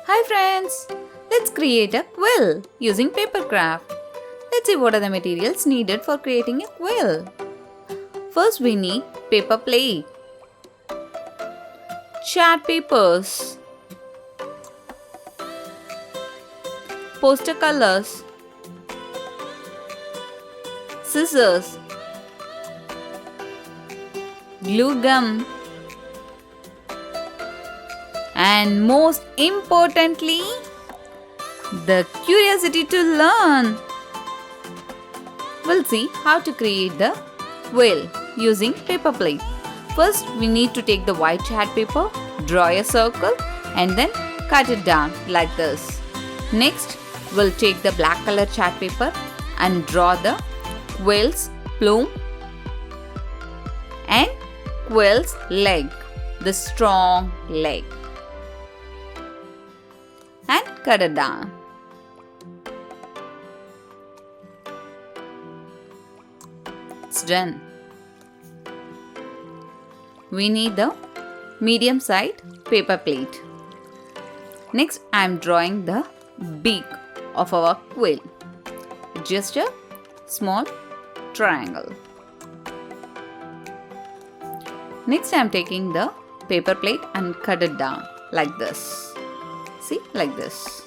Hi friends! Let's create a quill using paper craft. Let's see what are the materials needed for creating a quill. First we need paper plate, chart papers, poster colors, scissors, glue gum, and most importantly, the curiosity to learn. We'll see how to create the quill using paper plate. First, we need to take the white chart paper, draw a circle and then cut it down like this. Next, we'll take the black color chart paper and draw the quill's plume and quill's leg, the strong leg, and cut it down. It's done. We need the medium sized paper plate. Next, I am drawing the beak of our quill. Just a small triangle. Next, I am taking the paper plate and cut it down like this. See, like this.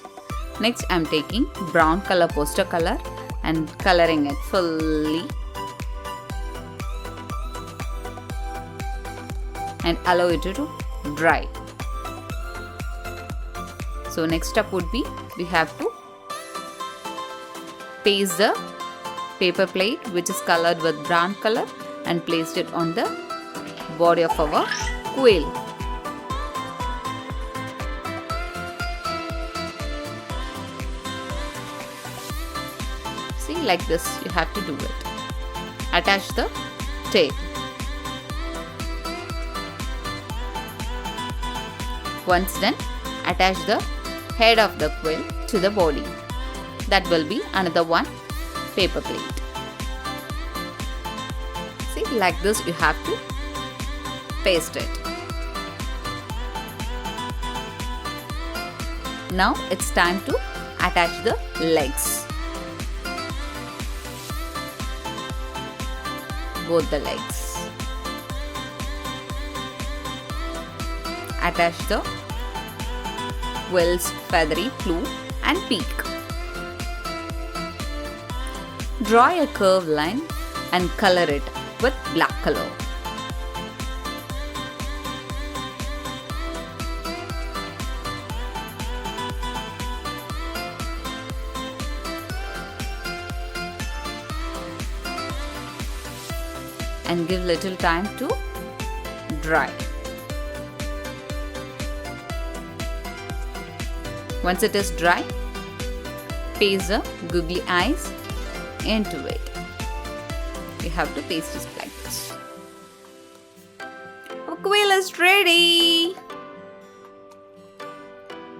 Next, I am taking brown color poster color and coloring it fully. And allow it to dry. So next step would be we have to paste the paper plate which is colored with brown color and placed it on the body of our quill. See, like this you have to do it. Attach the tape. Once done, attach the head of the quill to the body. That will be another one paper plate. See, like this you have to paste it. Now it's time to attach the legs. Both the legs. Attach the quill's feathery plume and beak. Draw a curved line and color it with black color. And give little time to dry. Once it is dry, paste the googly eyes into it. You have to paste it like this. Our quill is ready.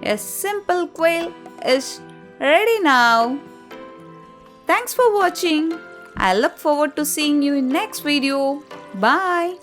A simple quill is ready now. Thanks for watching. I look forward to seeing you in next video. Bye.